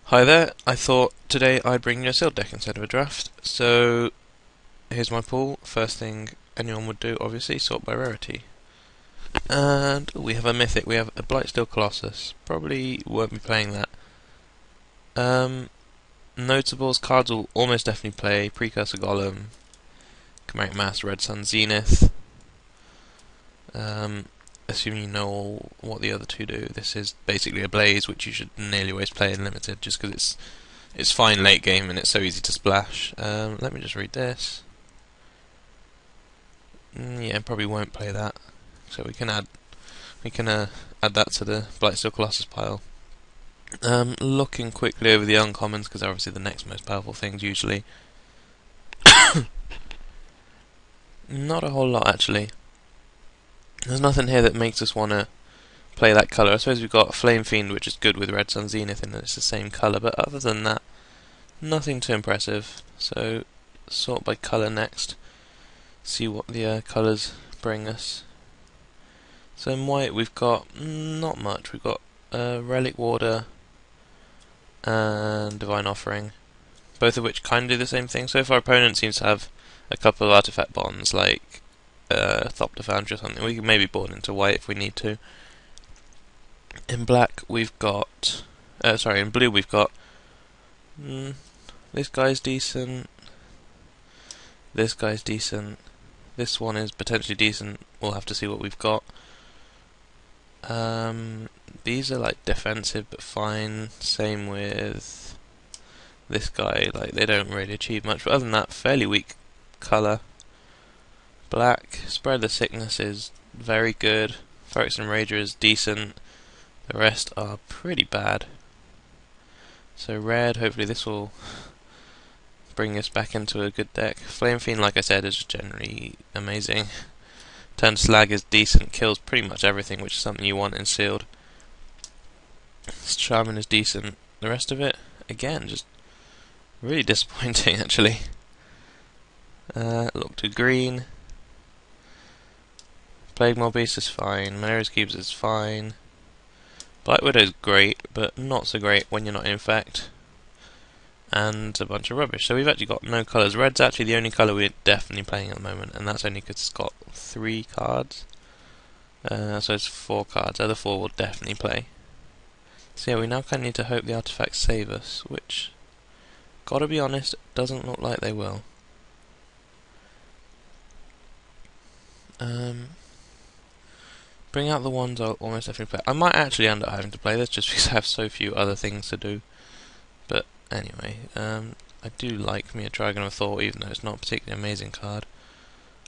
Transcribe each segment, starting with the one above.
Hi there, I thought today I'd bring you a sealed deck instead of a draft. So here's my pool. First thing anyone would do, obviously, sort by rarity. And we have a mythic, we have a Blightsteel Colossus. Probably won't be playing that. Notables, cards will almost definitely play Precursor Golem, Chimeric Mass, Red Sun Zenith. Assuming you know what the other two do, this is basically a Blaze, which you should nearly always play in Limited, just because it's fine late game and it's so easy to splash. Let me just read this. Yeah, probably won't play that. So we can add that to the Blightsteel Colossus pile. Looking quickly over the uncommons, because they're obviously the next most powerful things usually. Not a whole lot actually. There's nothing here that makes us want to play that colour. I suppose we've got Flame Fiend, which is good with Red Sun Zenith in that it's the same colour, but other than that, nothing too impressive. So, sort by colour next. See what the colours bring us. So in white we've got not much. We've got Relic Warder and Divine Offering, both of which kind of do the same thing. So if our opponent seems to have a couple of artifact bonds, like Thopter Foundry or something, we can maybe board into white if we need to. In black we've got, in blue we've got, this guy's decent, this guy's decent, this one is potentially decent, we'll have to see what we've got. These are like defensive but fine, same with this guy, like they don't really achieve much, but other than that, fairly weak colour. Black, Spread the Sickness is very good, Phyrexian Rager is decent, the rest are pretty bad. So red, hopefully this will bring us back into a good deck. Flame Fiend, like I said, is generally amazing. Turn Slag is decent, kills pretty much everything, which is something you want in sealed. Shaman is decent. The rest of it, again, just really disappointing actually. Look to green. Plague Mob Beast is fine. Mare's Keeps is fine. Black Widow's great, but not so great when you're not in Infect. And a bunch of rubbish. So we've actually got no colours. Red's actually the only colour we're definitely playing at the moment, and that's only because it's got 3 cards. So it's 4 cards. The other 4 will definitely play. So yeah, we now kind of need to hope the artifacts save us, which, gotta be honest, doesn't look like they will. Bring out the ones I'll almost definitely play. I might actually end up having to play this just because I have so few other things to do. But anyway, I do like me a Dragon of Thought, even though it's not a particularly amazing card.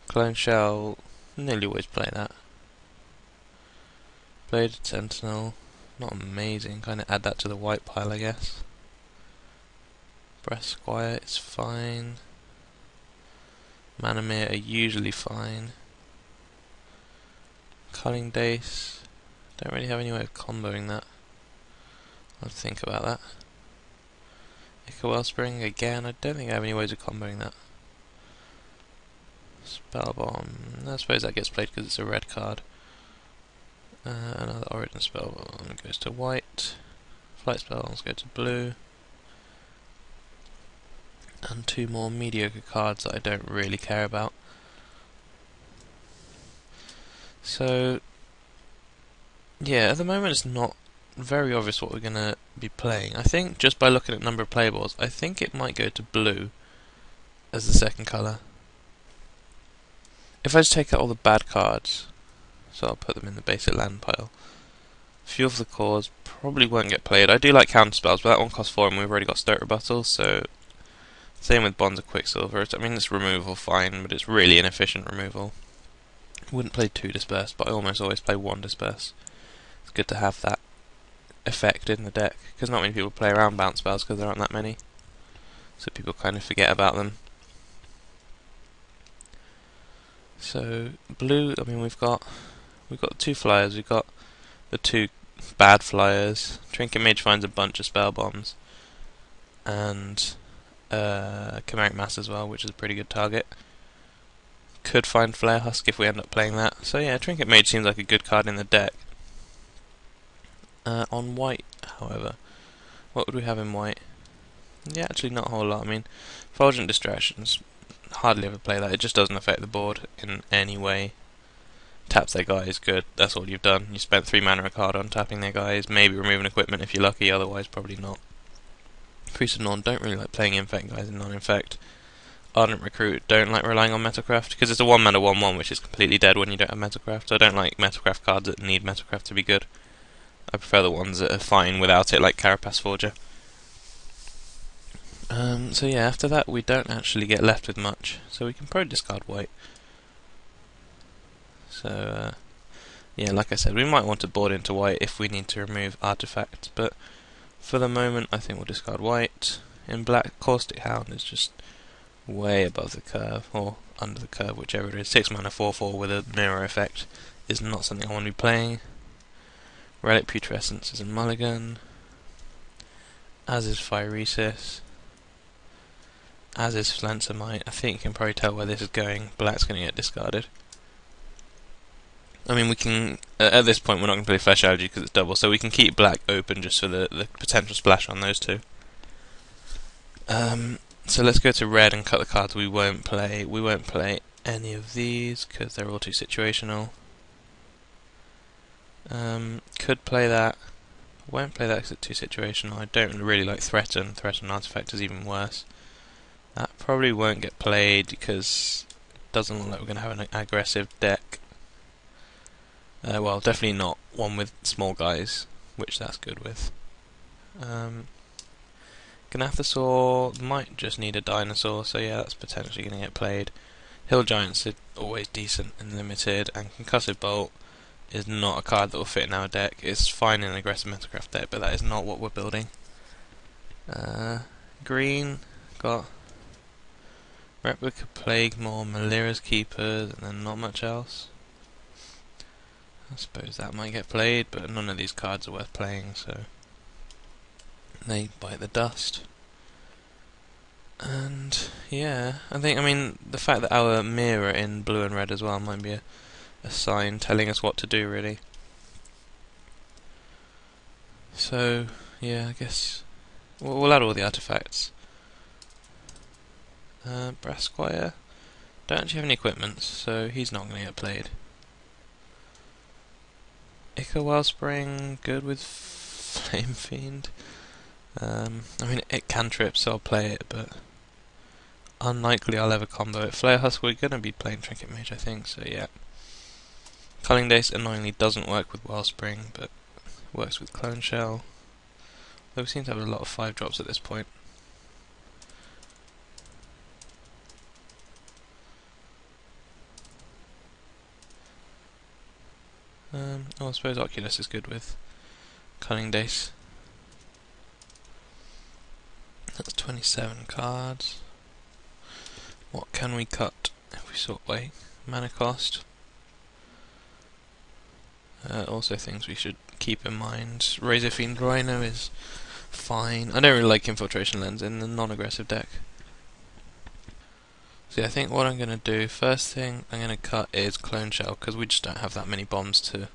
Clone Shell, nearly always play that. Bladed Sentinel, not amazing, kind of add that to the white pile I guess. Breath Squire is fine. Manamir are usually fine. Culling Dace, don't really have any way of comboing that. I'll have to think about that. Ica Wellspring, again, I don't think I have any ways of comboing that. Spell Bomb, I suppose that gets played because it's a red card. Another Origin Spell Bomb goes to white. Flight Spells go to blue. And 2 more mediocre cards that I don't really care about. So, yeah, at the moment it's not very obvious what we're going to be playing. I think, just by looking at number of playballs, I think it might go to blue as the second colour. If I just take out all the bad cards, so I'll put them in the basic land pile. Few of the cores probably won't get played. I do like counterspells, but that one costs 4 and we've already got Stoat Rebuttal, so same with Bonds of Quicksilver. I mean, it's removal fine, but it's really inefficient removal. Wouldn't play 2 Disperse, but I almost always play 1 Disperse. It's good to have that effect in the deck, because not many people play around bounce spells because there aren't that many. So people kind of forget about them. So, blue, I mean we've got 2 flyers, we've got the 2 bad flyers. Trinket Mage finds a bunch of spell bombs. And Chimeric Mass as well, which is a pretty good target. Could find Flare Husk if we end up playing that. So yeah, Trinket Mage seems like a good card in the deck. On white, however, What would we have in white? Yeah, actually not a whole lot. I mean, Fulgent Distractions, hardly ever play that. It just doesn't affect the board in any way. Taps their guys, good. That's all you've done. You spent 3 mana a card on tapping their guys, maybe removing equipment if you're lucky, otherwise probably not. Priest of Norn don't really like playing infect guys in non-infect. Ardent Recruit don't like relying on Metacraft, because it's a 1 mana 1/1 which is completely dead when you don't have Metacraft, so I don't like Metacraft cards that need Metacraft to be good. I prefer the ones that are fine without it, like Carapace Forger. So yeah, after that we don't actually get left with much, so we can probably discard white. So yeah, like I said, we might want to board into white if we need to remove artifacts, but for the moment I think we'll discard white. In black, Caustic Hound is just way above the curve, or under the curve, whichever it is. 6 mana 4/4 with a mirror effect is not something I want to be playing. Relic Putrescence is a mulligan, as is Phyresis, as is Flansamite. I think you can probably tell where this is going. Black's going to get discarded. I mean, we can, at this point we're not going to play Flesh Algae because it's double, so we can keep black open just for the potential splash on those two. So let's go to red and cut the cards we won't play. We won't play any of these because they're all too situational. Could play that. Won't play that because it's too situational. I don't really like Threaten. Threaten Artifact is even worse. That probably won't get played because it doesn't look like we're going to have an aggressive deck. Well, definitely not one with small guys, which that's good with. Gnathosaur might just need a dinosaur, so yeah, that's potentially going to get played. Hill Giants are always decent and limited, and Concussive Bolt is not a card that will fit in our deck. It's fine in an aggressive Metacraft deck, but that is not what we're building. Green, got Replica Plague Maw, Malira's Keepers, and then not much else. I suppose that might get played, but none of these cards are worth playing, so they bite the dust. And yeah, I mean, the fact that our mirror in blue and red as well might be a sign telling us what to do, really. So yeah, I guess we'll add all the artifacts. Brass Squire don't actually have any equipment, so he's not going to get played. Ica Wellspring, good with Flame Fiend. I mean, it cantrip, so I'll play it, but unlikely I'll ever combo it. Flare Husk, we're going to be playing Trinket Mage, I think, so yeah. Culling Dace annoyingly doesn't work with Wellspring, but works with Clone Shell. Though we seem to have a lot of 5-drops at this point. I suppose Oculus is good with Cunning Dace. That's 27 cards. What can we cut if we sort by mana cost? Also things we should keep in mind. Razor Fiend Rhino is fine. I don't really like Infiltration Lens in the non-aggressive deck. So yeah, I think what I'm going to do, first thing I'm going to cut is Clone Shell, because we just don't have that many bombs to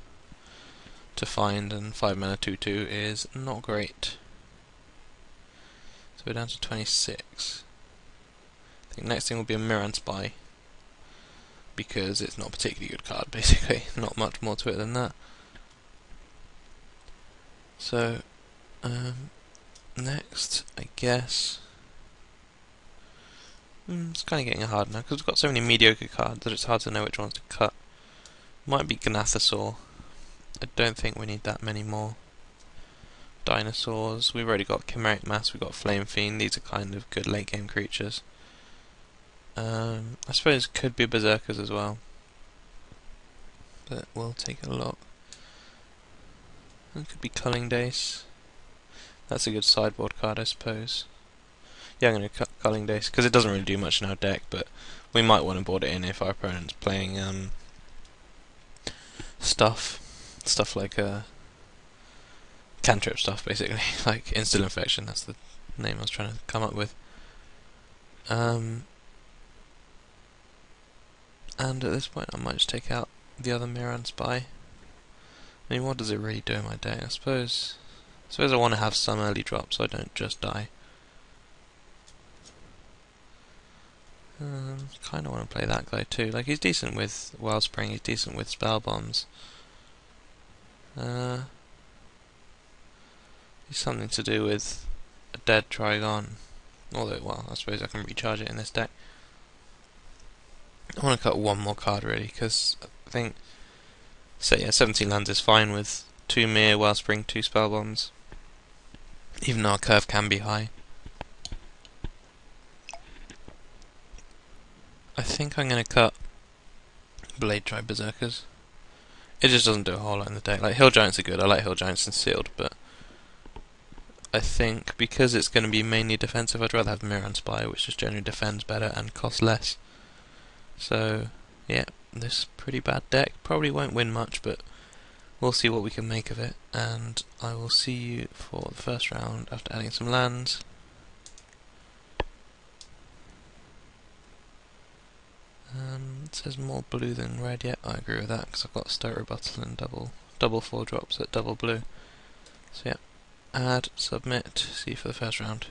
find, and 5 mana 2/2 is not great. So we're down to 26. I think next thing will be a Miran Spy, because it's not a particularly good card, basically. Not much more to it than that. So, next, I guess... it's kind of getting hard now, because we've got so many mediocre cards that it's hard to know which ones to cut. Might be Gnathosaur. I don't think we need that many more dinosaurs. We've already got Chimeric Mass, we've got Flame Fiend. These are kind of good late game creatures. I suppose it could be Berserkers as well, but we'll take a look. It could be Culling Dace. That's a good sideboard card, I suppose. Yeah, I'm going to cut Culling Dace, because it doesn't really do much in our deck, but we might want to board it in if our opponent's playing stuff like cantrip stuff, basically, like Instant Infection, that's the name I was trying to come up with. And at this point I might just take out the other Miran Spy. I mean, what does it really do in my deck? I suppose suppose I want to have some early drops so I don't just die. Kind of want to play that guy too. Like, he's decent with Wellspring, he's decent with spell bombs. He's something to do with a dead Trigon. Although, well, I suppose I can recharge it in this deck. I want to cut one more card really, because I think, so yeah, 17 lands is fine with 2 Mir, Wellspring, 2 spell bombs. Even though our curve can be high. I think I'm going to cut Blade Tribe Berserkers. It just doesn't do a whole lot in the deck. Like, Hill Giants are good, I like Hill Giants and Sealed, but I think because it's going to be mainly defensive, I'd rather have Mirror and Spire, which just generally defends better and costs less. So, yeah, this pretty bad deck. Probably won't win much, but we'll see what we can make of it. And I will see you for the first round after adding some lands. It says more blue than red. Yeah, I agree with that because I've got Stoat Rebuttal and double 4 drops at double blue. So yeah, add, submit, see you for the first round.